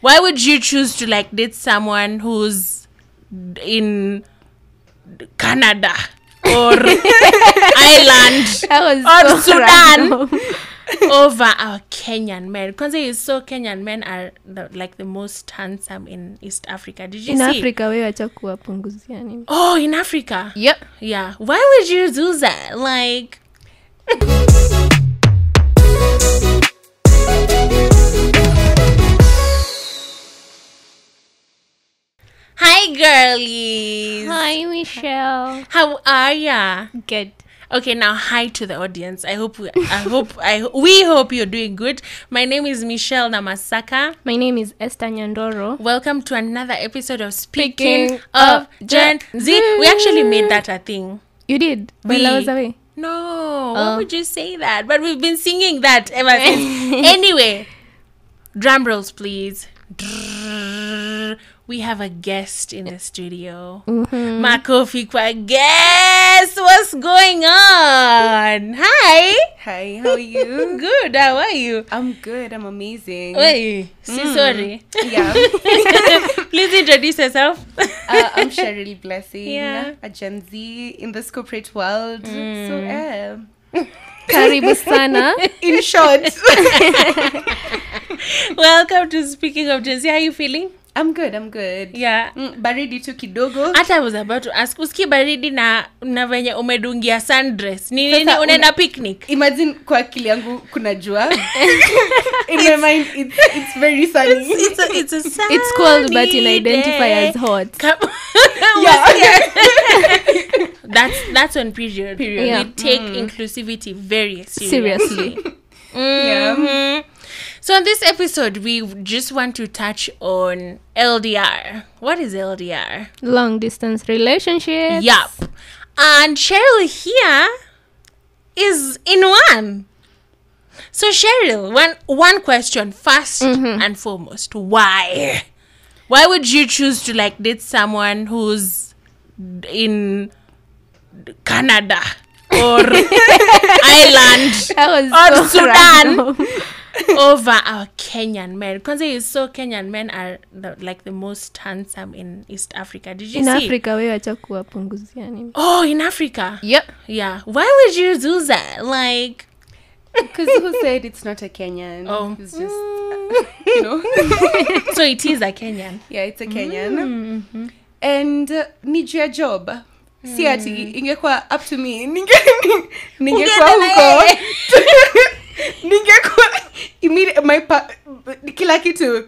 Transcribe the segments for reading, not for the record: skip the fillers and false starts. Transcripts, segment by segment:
Why would you choose to like date someone who's in Canada or Ireland or Sudan over our Kenyan men? Because you saw Kenyan men are the most handsome in East Africa. Did you see? In Africa, we acha kuwapunguzia nini? Oh, in Africa? Yep. Yeah. Why would you do that? Like... Hi, girlies. Hi, Michelle. How are ya? Good. Okay, now hi to the audience. We hope you're doing good. My name is Mitchelle Namasaka. My name is Esther Nyandoro. Welcome to another episode of Speaking of Gen Z. We actually made that a thing. You did? While I was away? No. Why would you say that? But we've been singing that ever since. Anyway, drum rolls, please. We have a guest in the studio. Makofi kwa guest. What's going on? Hi. Hi, how are you? Good. How are you? I'm good. I'm amazing. Wait, sorry. Yeah. Please introduce yourself. I'm Cheryl Blessing, Yeah. a Gen Z in this corporate world. So, Karibu sana. in short, Welcome to Speaking of Gen Z. How are you feeling? I'm good. Yeah. Baridi tu kidogo. Hata I was about to ask, uski baridi na venye umedungia sundress. Nini Sasa unaenda picnic? Imagine kwa akili yangu kuna jua. In my mind, it's very sunny. It's a sunny It's cold, but you identify day. as hot. Yeah. That's on period. Yeah. We take inclusivity very Seriously. Yeah. So in this episode, we just want to touch on LDR. What is LDR? Long distance relationships. Yup. And Cheryl here is in one. So Cheryl, one question first and foremost. Why? Why would you choose to like date someone who's in Canada or Ireland or Sudan over our Kenyan men? Because you saw Kenyan men are the most handsome in East Africa. Did you In see? Africa, we acha kuwapunguzia nini? Oh, in Africa? Yep. Yeah. Why would you do that? Like... Because who said it's not a Kenyan? Oh. It's just, So it is a Kenyan. Yeah, it's a Kenyan. And need your job. Si ati ingekuwa up to me. Ningekuwa huko. Ningekuwa kila kitu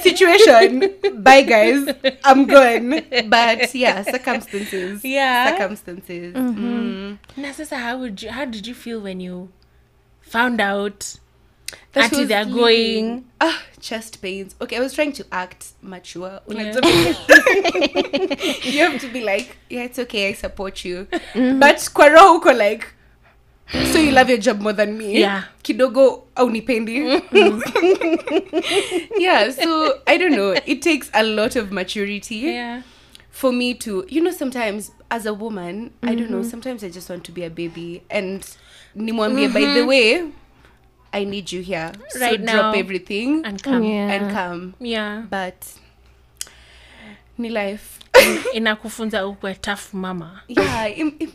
situation. Bye guys. I'm gone. But yeah, circumstances. Yeah. Circumstances. Na sasa, how did you feel when you found out That that was they're going? Chest pains. Okay, I was trying to act mature. Yeah. You have to be like, yeah, it's okay, I support you. But kwa roho uko like, so you love your job more than me. Yeah. Kidogo au nipendi. Yeah, so I don't know. It takes a lot of maturity. Yeah. For me to, sometimes as a woman, I don't know, sometimes I just want to be a baby and nimwambie, by the way, I need you here. Right so now. drop everything And come. Yeah. and come. Yeah. But ni life. Inakufunza ukwe tough mama. Yeah, in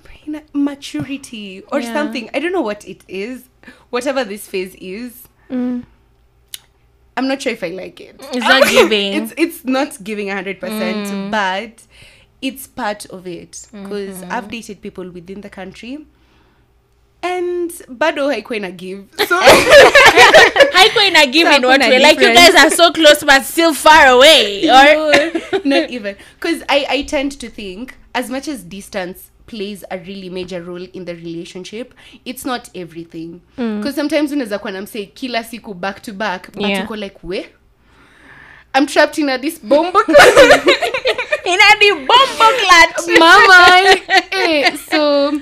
maturity or Yeah. something. I don't know what it is. Whatever this phase is. I'm not sure if I like it. It's not giving. It's not giving 100%, but it's part of it. Because I've dated people within the country. And bado haikuwa ina give. So Haikuwa ina give in what way? Like you guys are so close but still far away. Or no, not even. Because I tend to think as much as distance plays a really major role in the relationship, it's not everything. Because sometimes unaweza kuwa na msee kila siku back to back, but Yeah. you go like, where? I'm trapped in this bomb. in a the bombo clat. Mama. So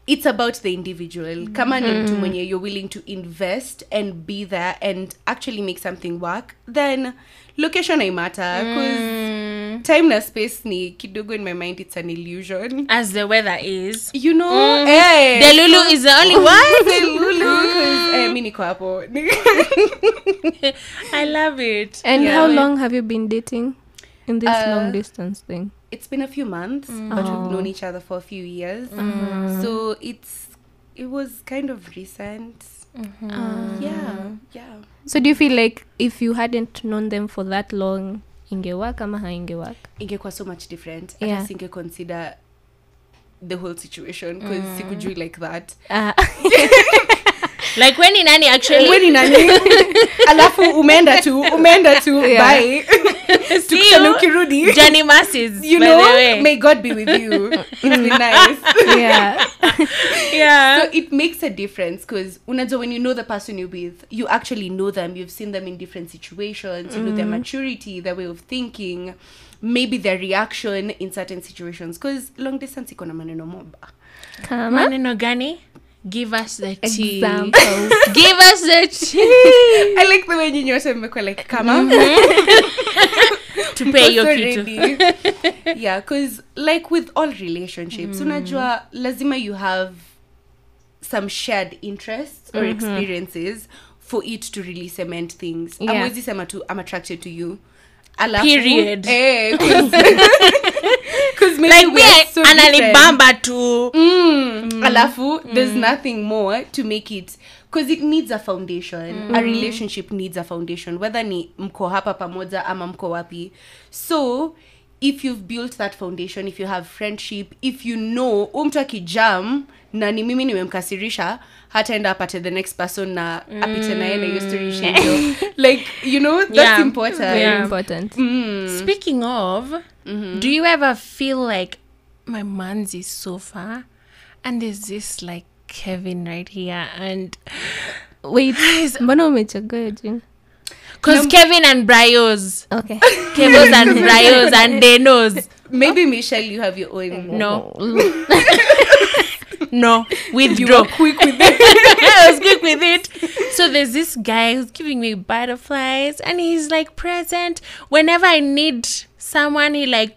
it's about the individual. Kama ni mtu mwenye you're willing to invest and be there and actually make something work, then location ay matter. Because time na space ni kidogo. In my mind it's an illusion, as the weather is, you know. the Lulu is the only one. The Lulu, because mi niko hapo. I love it. And Yeah. how long have you been dating in this long distance thing? It's been a few months, but we've known each other for a few years. So it was kind of recent. Yeah. So do you feel like if you hadn't known them for that long, ingewak ama haingewak? Ingekuwa so much different. Yeah. I just think I consider the whole situation, because sikujui like that. Like when in nani actually? When in nani? Alafu umeenda tu. Yeah. Bye. See you, Ukirudi. Johnny Masses. You by the know, way. may God be with you. It's been nice. Yeah. Yeah. So it makes a difference, because unajua when you know the person you're with, you actually know them. You've seen them in different situations. You know their maturity, their way of thinking, maybe their reaction in certain situations. Because long distance iko na maneno moba. Kama? Maneno gani? Give us the tea. Examples. Give us the tea. I like the way you yote mmekuwa like kama. To pay your So kitu. ready. Yeah, because like with all relationships, unajua lazima you have some shared interests or experiences for it to really cement things. Yeah. Amwezi sema tu I'm attracted to you. Alafu, Period. Because maybe Like we me, are so different. analibamba too. Alafu, there's nothing more to make it, because it needs a foundation. A relationship needs a foundation, whether ni mko hapa pamoja ama mko wapi. So if you've built that foundation, if you have friendship, if you know mtu akijam na ni mimi nimemkasirisha, hataenda apate the next person na apite na yeye na hiyo story shendo. Like, you know, that's Yeah. important. Very important. Speaking of, do you ever feel like my man's is so far and there's this like Kevin right here, and Wait, mbona umechagua hiyo jina? because Kevin and Bryos, Okay. Kevos and Bryos and Denos. Maybe Michelle, you have your own. No, You withdraw. were quick with it. I was quick with it. So there's this guy who's giving me butterflies, and he's like present whenever I need someone. He like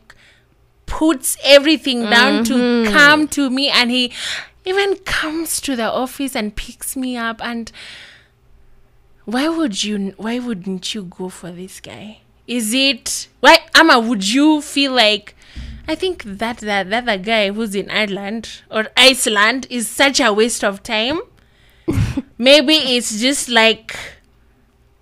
puts everything down to come to me, and he even comes to the office and picks me up. And why wouldn't you go for this guy? Is it why Ama would you feel like, I think that the guy who's in Ireland or Iceland is such a waste of time? Maybe it's just like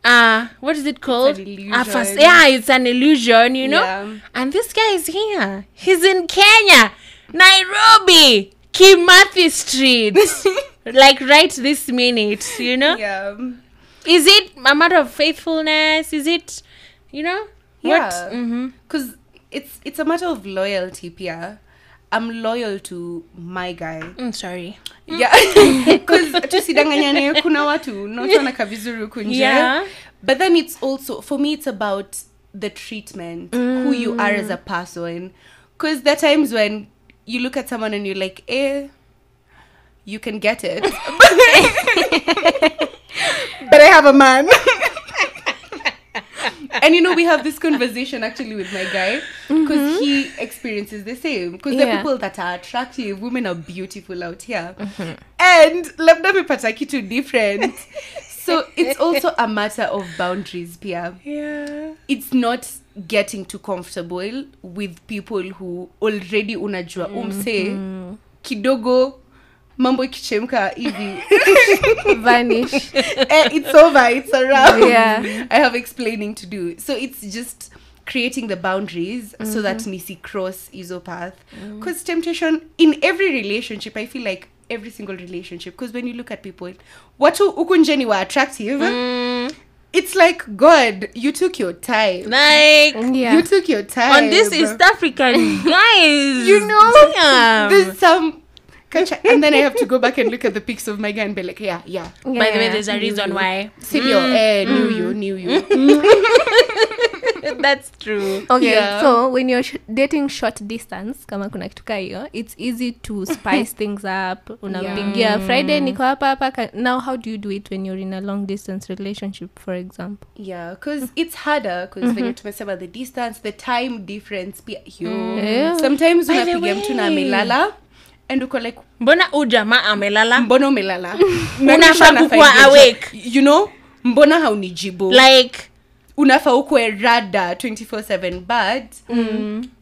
what is it called? It's an illusion. It's an illusion, you know? Yeah. And this guy is here. He's in Kenya, Nairobi, Kimathi Street. Like right this minute, you know? Yeah. Is it a matter of faithfulness? Is it, you know? Yeah. What? Because it's a matter of loyalty, Pia. I'm loyal to my guy. Sorry. Yeah. Because tusidanganyane, kuna watu naona kavizuri kunje. Yeah. But then it's also, for me, it's about the treatment, who you are as a person. Because there are times when you look at someone and you're like, you can get it. But I have a man. And you know, we have this conversation actually with my guy, because he experiences the same. Because there are people that are attractive, women are beautiful out here, and labda mepata kitu different. So it's also a matter of boundaries, Pia. Yeah. It's not getting too comfortable with people who already unajua umse kidogo mambo ikichemka hivi Vanish. it's over, it's a wrap. Yeah. I have explaining to do. So it's just creating the boundaries so that nisi cross iso path. Because temptation in every relationship, I feel like every single relationship, because when you look at people, watu ukunjeni were attractive, it's like, God, you took your time. Like, Yeah. You took your time on this East African guys. you know, Damn. there's some and then I have to go back and look at the pics of my guy and be like, yeah. By the way, there's a reason why. Knew you. That's true. Okay, Yeah. so when you're dating short distance, kama kuna kitu kaa hiyo, it's easy to spice things up. Unampigia Friday niko hapa. Now how do you do it when you're in a long distance relationship, for example? Yeah, because it's harder because when you tumesema the distance, the time difference pia Yeah. sometimes By the unapigia mtu na way. amelala and uko like Mbona ujamaa amelala? mbona umelala? Unafaa kukuwa awake. You know, mbona haunijibu? Like, Unafaa ukwe rada 24/7, but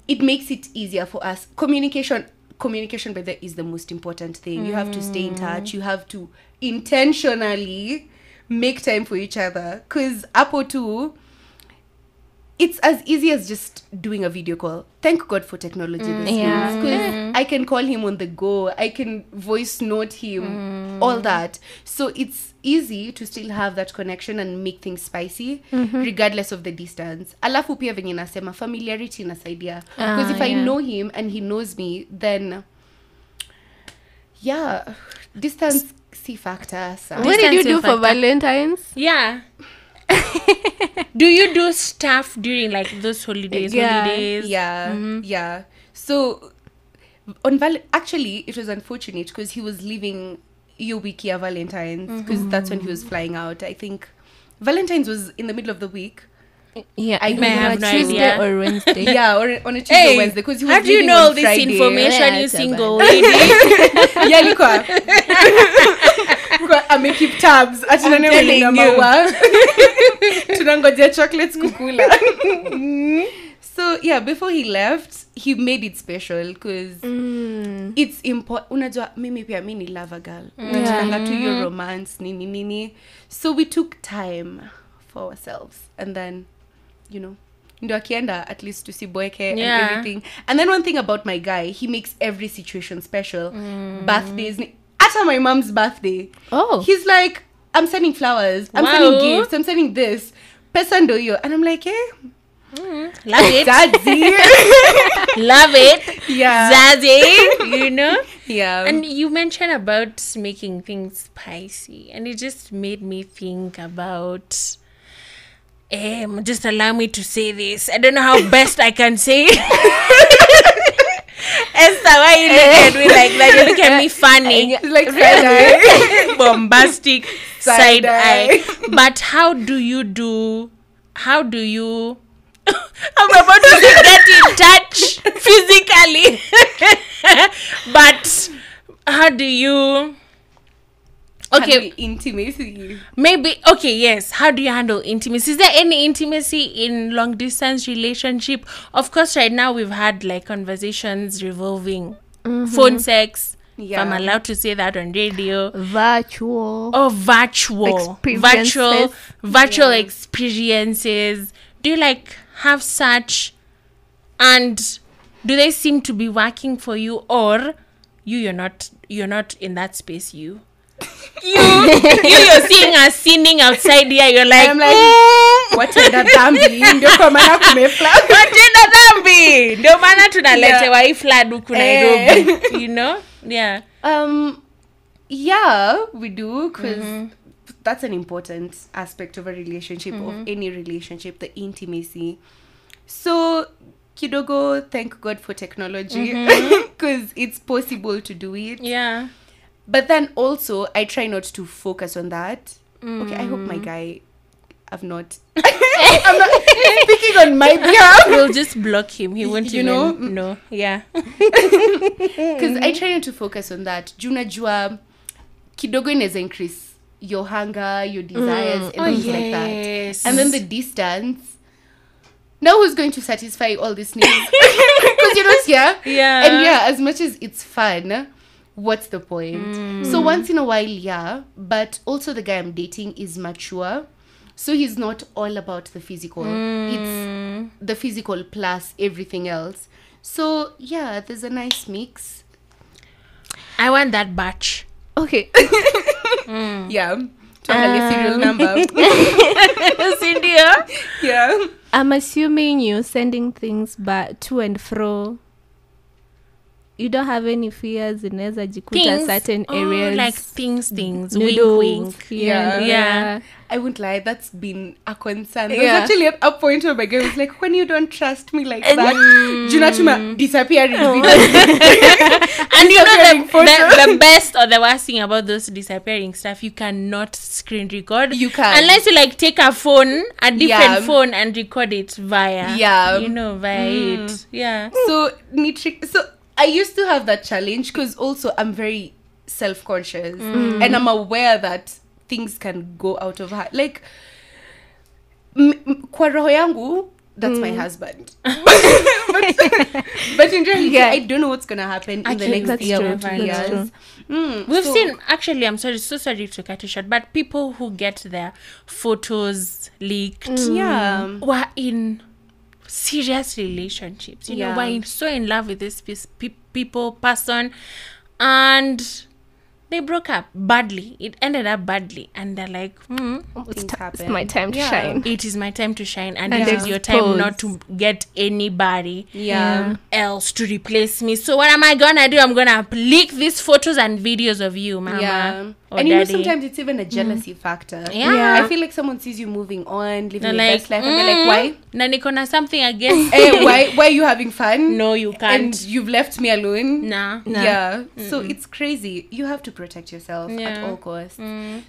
it makes it easier for us. Communication by the is the most important thing. You have to stay in touch. You have to intentionally make time for each other, because apo too, it's as easy as just doing a video call. Thank God for technology these days, because I can call him on the go, I can voice note him, all that. So it's easy to still have that connection and make things spicy, regardless of the distance. Alafu pia venye nasema familiarity inasaidia, because if I know him and he knows me, then yeah, distance si factor. So. What did you do for factor. Valentine's? yeah. Do you do stuff during like those holidays? Yeah. So on actually it was unfortunate because he was leaving Yubikia Valentine's, because that's when he was flying out. I think Valentine's was in the middle of the week. Yeah, I don't may know, have no Tuesday idea. or Wednesday. Yeah, or on a Tuesday Hey, or Wednesday, because he was how do you leaving know on all this Friday. information, Yeah, you it's single about- lady? Yeah, likuwa. I keep tabs. telling Tunangojea chocolates kukula. So yeah, before he left, he made it special because it's important. Unajua mimi pia mimi ni lover girl. Nataka tu your romance nini. So we took time for ourselves, and then, you know, ndo akienda at least to see boyke and everything. And then one thing about my guy, he makes every situation special. Birthdays, at my mom's birthday. Oh. He's like, I'm sending flowers, I'm Wow. sending gifts, I'm sending this. Pesa ndo hiyo. And I'm like, hey, Love it. Zadzi. Love it. Yeah. Zaddy, you know? Yeah. And you mentioned about making things spicy, and it just made me think about just allow me to say this. I don't know how best I can say it. Esther, why you look at me like that? You look at me funny. It's like side-eye. Bombastic side eye. Side-eye. But how do you I'm about to say get in touch physically. But how do you Handle intimacy. maybe okay, yes, how do you handle intimacy? Is there any intimacy in long distance relationship? Of course, right now we've had like conversations revolving phone sex, if I'm Yeah. allowed to say that on radio. Virtual. Oh, virtual Experiences. experiences. Do you like have such, and do they seem to be working for you, or you're not in that space? You're seeing us sinning outside here, you're like, I'm like, watenda dhambi ndio kwa maana kumefla. watenda dhambi ndio maana tunaletewa hii flood huku Nairobi, you know? Yeah. Yeah, we do, because that's an important aspect of a relationship, of any relationship, the intimacy. So kidogo, thank God for technology, because it's possible to do it. Yeah. But then also, I try not to focus on that. Okay, I hope my guy, I'm not speaking on my behalf. We'll just block him. He won't You even know? know. Yeah. Because I try not to focus on that. Junajua kidogo inaweza increase your hunger, your desires, and things like that. Yes. And then the distance. Now who's going to satisfy all these needs? Because you're not here. Yeah. And yeah, as much as it's fun, what's the point? So once in a while, yeah. But also the guy I'm dating is mature. So he's not all about the physical. It's the physical plus everything else. So yeah, there's a nice mix. I want that batch. Okay. Yeah. Tuangalie serial number. Cynthia? Yeah. I'm assuming you're sending things back to and fro you don't have any fears inaweza jikuta Things. certain areas Like things. Wink, noodles, wink. Yeah. I won't lie, that's been a concern. Yeah. There's actually at a point where my girl was like, when you don't trust me like that, Junatuma disappearing videos. And you know Disappearing photos. the best or the worst thing about those disappearing stuff, you cannot screen record. You can't. Unless you like take a phone, a different Yeah. phone, and record it via. Yeah. You know, via it. Yeah. So I used to have that challenge because also I'm very self-conscious and I'm aware that things can go out of hand. Like kwa roho yangu, that's my husband. but in reality, I don't know what's gonna happen in the Actually, next that's year or true. 2 That's years. We've seen, actually, I'm so sorry to cut you short, but people who get their photos leaked were in serious relationships. You know, were so in love with this person, and they broke up badly. It ended up badly, and they're like, it's my time to shine. it is my time to shine, and And it is your time expose. not to get anybody Yeah. else to replace me. So what am I gonna do? I'm gonna leak these photos and videos of you, mama. Yeah. Or And you know, daddy. sometimes it's even a jealousy factor. Yeah. I feel like someone sees you moving on, living They're your like, best life, and they're like, why? Na niko na something against. Why are you having fun? No, you can't. And you've left me alone. Nah. Yeah. So it's crazy. You have to protect yourself at Yeah. all costs.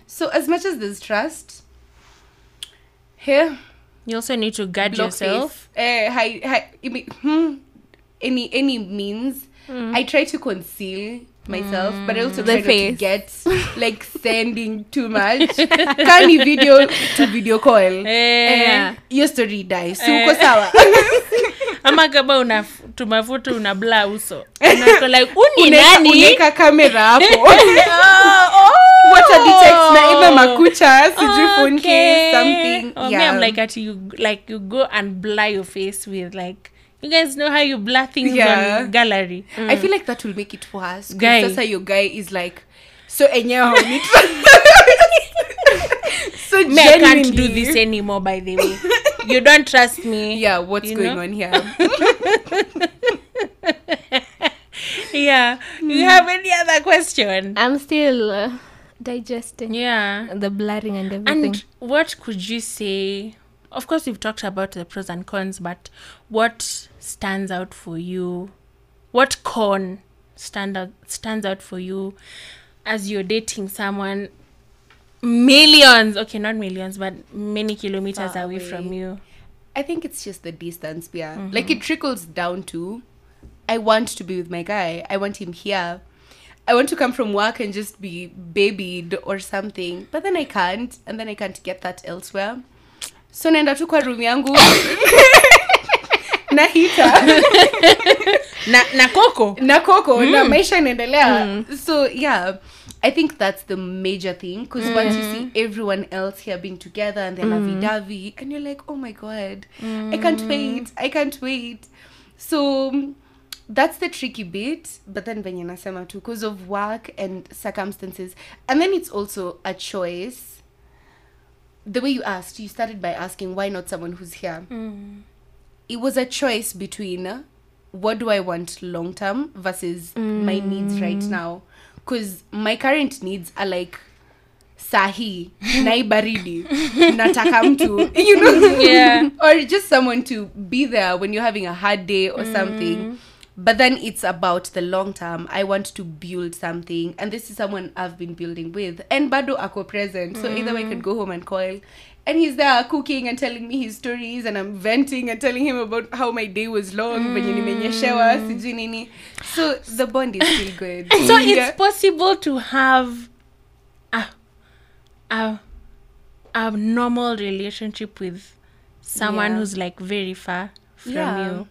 So as much as there's trust, here, You also need to guard block yourself. any means. I try to conceal myself, but I also The try not to face. get like sending too much. Kani video to video call. Your story dies. So uko sawa. Ama kama unatuma photo una blur uso. Unako like uni nani? Uneka kamera hapo. Water detects na either makucha, sijui phone case, something. Me, I'm like at you go and blur your face with like, you guys know how you blur things on gallery. I feel like that will make it worse. Guy. Because sasa your guy is like, so enyewe haunit. So Me, I can't do genuinely. this anymore, by the way. You don't trust me. Yeah, what's You going know? on here? Yeah. You have any other question? I'm still digesting Yeah. the blurring and everything. And what could you say? Of course, we've talked about the pros and cons, but what stands out for you? What con stands out for you as you're dating someone millions, okay, not millions, but many kilometers Far away away. from you? I think it's just the distance, yeah. Like it trickles down to, I want to be with my guy. I want him here. I want to come from work and just be babied or something. But then I can't. And then I can't get that elsewhere. So naenda tu kwa room yangu. Na heater. Na coco. Na coco. Na maisha inaendelea. So yeah. I think that's the major thing. Because once you see everyone else here being together and they're lovey-dovey. And you're like, oh my God. I can't wait. So that's the tricky bit. But then venye nasema tu, because of work and circumstances. And then it's also a choice. The way you asked, you started by asking, why not someone who's here? It was a choice between what do I want long term versus my needs right now. Because my current needs are like sahi, naibaridi, nataka mtu, you know? Yeah. Or just someone to be there when you're having a hard day or something. But then it's about the long term. I want to build something. And this is someone I've been building with. And bado ako present. So either way I could go home and call. And he's there cooking and telling me his stories. And I'm venting and telling him about how my day was long. Venye nimenyeshewa, sijui nini. So the bond is still good. So it's possible to have a normal relationship with someone who's like very far from you.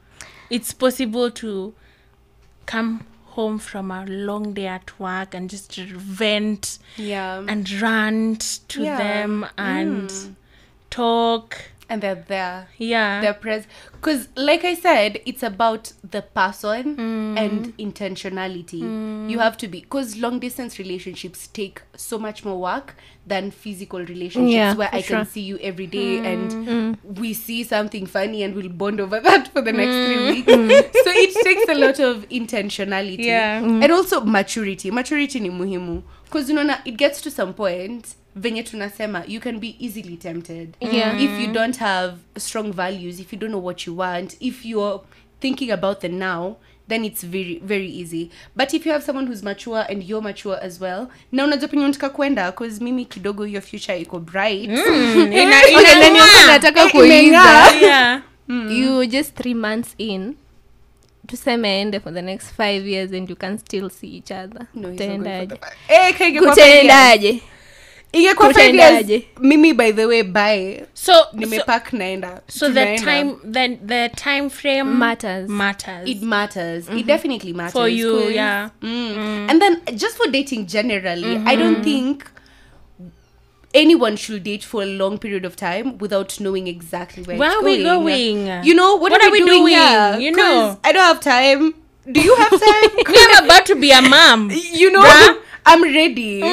It's possible to come home from a long day at work and just vent and rant to them and talk And they're there. Yeah. They're present. Because, like I said, it's about the person and intentionality. You have to be... Because long-distance relationships take so much more work than physical relationships where I can see you every day and we see something funny and we'll bond over that for the next 3 weeks. So it takes a lot of intentionality. Yeah. And also maturity. Maturity ni muhimu. Because, it gets to some point... venye tunasema, you can be easily tempted. If you don't have strong values, if you don't know what you want, if you're thinking about the now, then it's very, very easy. But if you have someone who's mature and you're mature as well, na unajua penye unataka kwenda, because mimi kidogo your future iko bright. Nataka kuiza. You just 3 months in, tuseme ende for the next 5 years and you can still see each other. No, kutendaje? Ingekuwa 5 years. Mimi, by the way, bye. Nimepack naenda. So the time frame matters. It matters. It definitely matters for you. Yeah. And then just for dating generally, I don't think anyone should date for a long period of time without knowing exactly where are we going. What are we doing here? I don't have time. Do you have time? I'm about to be a mom. I'm ready.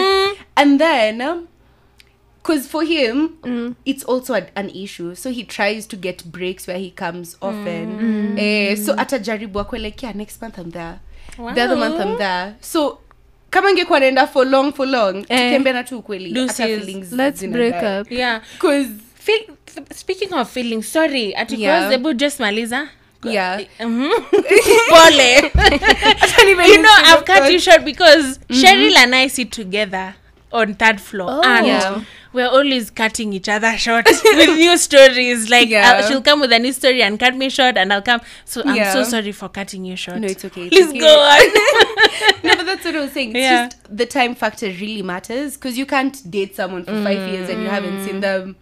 And then, because for him, it's also an issue. So he tries to get breaks where he comes often. So atajaribu akwe like, yeah, next month I'm there. Wow. The other month I'm there. So, kama ngekuwa naenda for long, tukembe na tu kweli. Ata feelings. Let's break up. Yeah. Because, speaking of feelings, sorry, because Zebu just maliza. Yeah. Pole. I've cut you short because Cheryl and I sit together on 3rd floor and we're always cutting each other short with new stories. Like she'll come with a new story and cut me short and I'll come. So I'm so sorry for cutting you short. No, it's okay. Please go on. No, but that's what I was saying. It's just the time factor really matters because you can't date someone for 5 years and you haven't seen them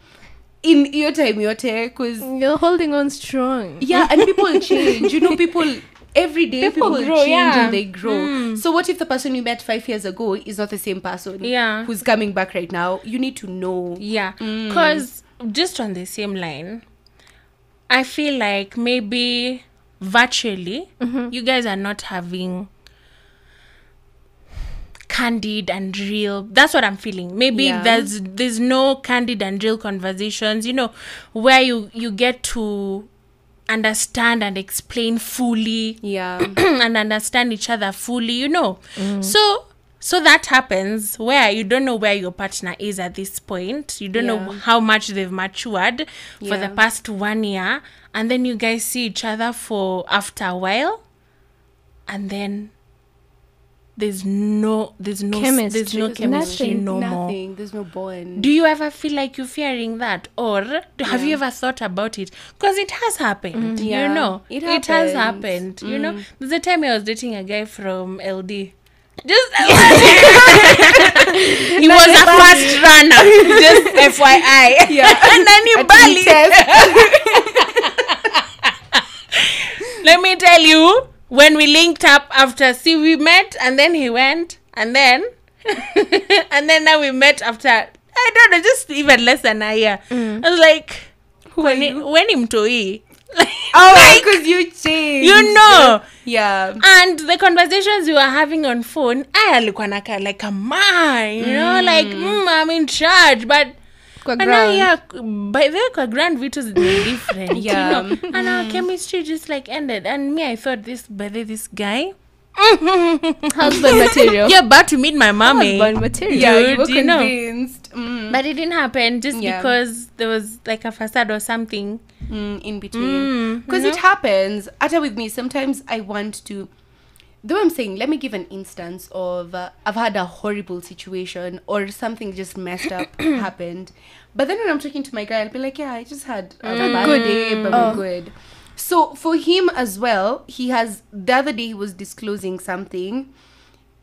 in your time, because you're holding on strong. Yeah, and people change. People every day people grow, change and they grow. So what if the person you met 5 years ago is not the same person? Who's coming back right now? You need to know. Yeah, because just on the same line, I feel like maybe virtually you guys are not having candid and real. That's what I'm feeling. Maybe there's no candid and real conversations, where you get to understand and explain fully and understand each other fully, so that happens where you don't know where your partner is at this point. You don't know how much they've matured for the past 1 year, and then you guys see each other for after a while, and then there's no chemistry no more. There's no bond. Do you ever feel like you're fearing that, or have you ever thought about it? Because it has happened. It has happened. There's a time I was dating a guy from LD. Just he was a fast runner. Just FYI. And then he Bali. Let me tell you. When we linked up after, we met and then he went and then and then now we met after, I don't know, just even less than a year. I was like, when him to eat. Because you changed. Yeah. And the conversations we were having on phone, I alikuwa naka like a man, like I'm in charge, but by the way, kwa grand vitu is different. And our chemistry just like ended. And me, I thought this guy husband material. You're about to meet my mommy. Husband material. Yeah, you were convinced. But it didn't happen just because there was like a facade or something in between. Because it happens. Ata with me, sometimes I want to. Though I'm saying, let me give an instance of I've had a horrible situation or something just messed up happened. But then when I'm talking to my guy, I'll be like, yeah, I just had a bad day, but we're good. So for him as well, the other day he was disclosing something.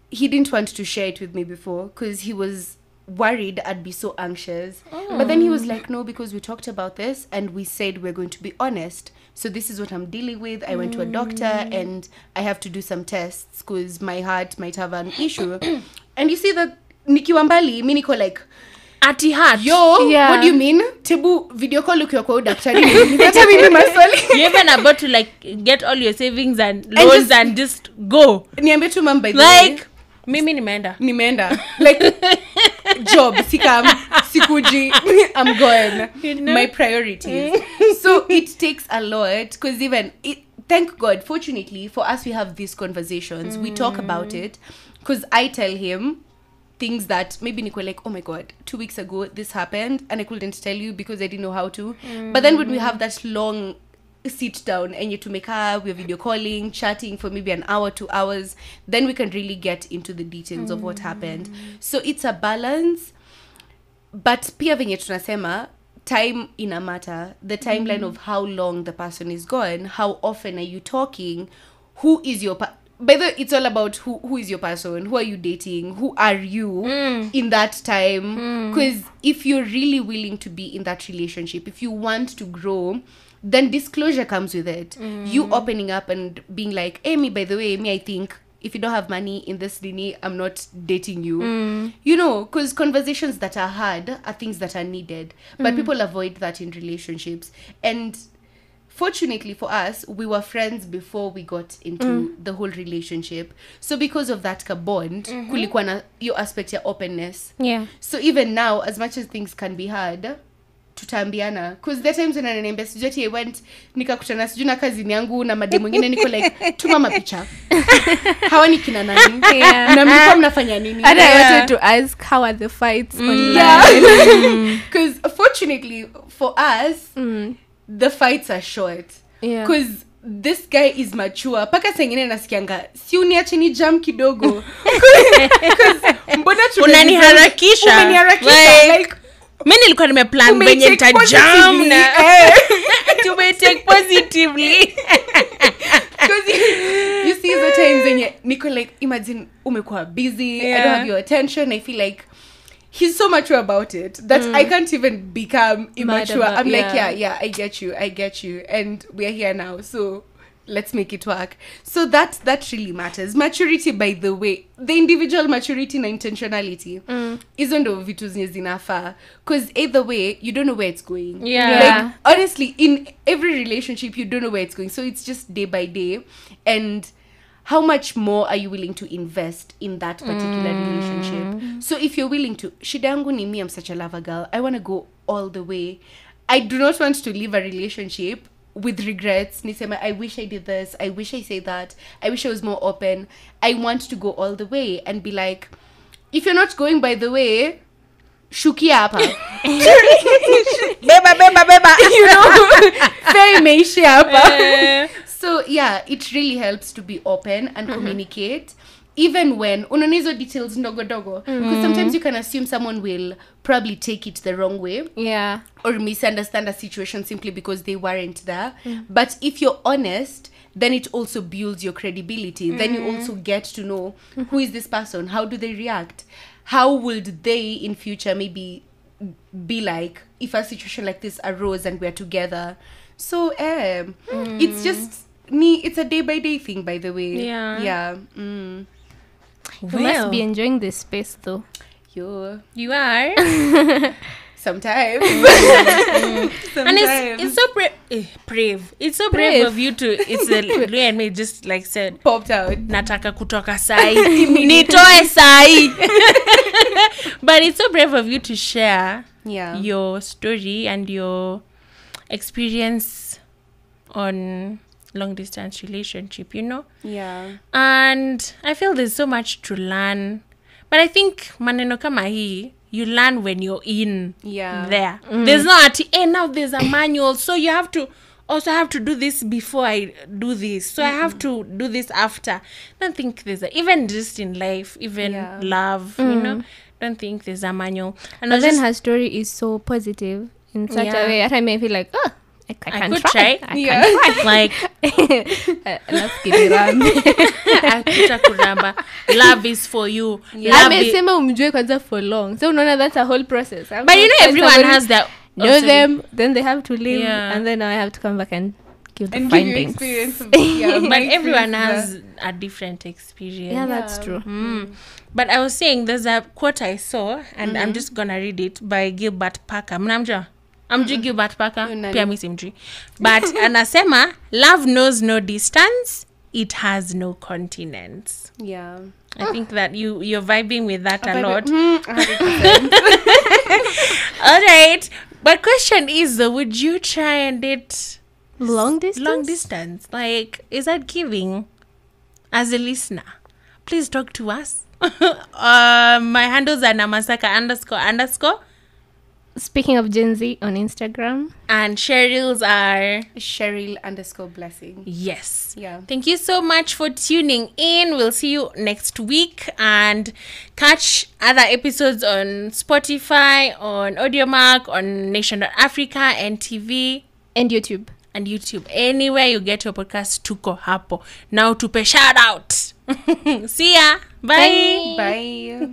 He didn't want to share it with me before because he was worried I'd be so anxious. But then he was like, no, because we talked about this and we said we're going to be honest. So this is what I'm dealing with. I went to a doctor and I have to do some tests because my heart might have an issue. And you see that nikiwa mbali, mi niko like, ati heart. Yo, what do you mean? Tebu video call ukiwa kwa daktari. Hata mimi maswali. You're even about to like get all your savings and loans and just go. Niambie tu mama by the way. Like mimi nimeenda. Like job sikuji I'm gone. You know? My priorities. So it takes a lot because thank God, fortunately for us, we have these conversations. We talk about it because I tell him things that maybe Nico like, oh my God, 2 weeks ago this happened and I couldn't tell you because I didn't know how to. But then when we have that long sit down and you to make up, we're video calling, chatting for maybe an hour, 2 hours, then we can really get into the details of what happened. So it's a balance. But pia venye tunasema, time in a matter, the timeline of how long the person is gone, how often are you talking, who is your by the way, it's all about who is your person, who are you dating, who are you in that time, because if you're really willing to be in that relationship, if you want to grow, then disclosure comes with it. You opening up and being like, hey, me, by the way, I think if you don't have money in this dini, I'm not dating you. You know, because conversations that are hard are things that are needed. But people avoid that in relationships. And fortunately for us, we were friends before we got into the whole relationship. So because of that bond, kulikuwa na your aspect ya openness. Yeah. So even now, as much as things can be hard, tutambiana. Because there are times when ananiambia sijui I went nikakutana sijui na kazini yangu na mademu wengine niko like tuma mapicha. Hawa ni kina nani? Na mlikuwa mnafanya nini? And I wanted to ask, how are the fights online? Yeah. Because fortunately for us, the fights are short. Yeah. Because this guy is mature. Paka sengine nasikianga si uniache ni jam kidogo. Because mbona unaniharakisha. Like mimi nilikuwa nimeplan venye nitajam na to take positively. Because you see the times when Nico like, imagine umekuwa busy, I don't have your attention, I feel like he's so mature about it that I can't even become immature. I'm like, yeah, I get you, and we're here now, so let's make it work. So that really matters. Maturity, by the way, the individual maturity and intentionality isn't of vitu zenye zinafaa, because either way you don't know where it's going. Like honestly, in every relationship you don't know where it's going, so it's just day by day. And how much more are you willing to invest in that particular relationship? So if you're willing to, shida yangu ni me, I'm such a lover girl, I want to go all the way. I do not want to leave a relationship with regrets. Nisema, I wish I did this, I wish I said that, I wish I was more open. I want to go all the way and be like, if you're not going by the way, shukia hapa. beba you know, fair imeisha hapa. So yeah, it really helps to be open and communicate, even when unanizo details ndogo because sometimes you can assume someone will probably take it the wrong way, or misunderstand a situation simply because they weren't there. But if you're honest, then it also builds your credibility. Then you also get to know who is this person, how do they react, how would they in future maybe be like if a situation like this arose and we're together. So it's just it's a day by day thing, by the way. You must be enjoying this space though. You are. Sometimes. And it's so brave. It's so brave of you to. It's the and me just like said popped out. Nataka kutoka sai. Nitoe sai. But it's so brave of you to share your story and your experience on long distance relationship, you know? And I feel there's so much to learn. But I think maneno kama hii, you learn when you're in there. There's not now there's a manual, so you have to do this before I do this, so I have to do this after. Don't think there's even just in life, even love, you know, don't think there's a manual. And then her story is so positive in such a way that I may feel like, I can try. I can try. Like, love is for you. Amesema umjue kwanza for long. So unaona that's a whole process. But you know everyone has that. Know them, then they have to leave, and then now I have to come back and give the And give you findings. experience of, yeah, But my everyone experience has a different experience. Yeah, that's Yeah. true. But I was saying there's a quote I saw, and I'm just gonna read it by Gilbert Parker. Mnamjua? Amjui Gilbert Parker. Nani. Pia mi simjui. But anasema, love knows no distance, it has no continents. Yeah. I think that you're vibing with that a lot. 100%. All right. But question is, would you try and date Long distance? long distance? Like, is that giving? As a listener, please talk to us. My handles are Namasaka __ Speaking of Gen Z on Instagram. and Cheryl's are Cheryl _blessing. yes. Yeah. Thank you so much for tuning in. We'll see you next week, and catch other episodes on Spotify, on Audiomack, on Nation.Africa, NTV, And YouTube. and YouTube. Anywhere you get your podcast, tuko hapo. Now tupe shout out. See ya. Bye. Bye.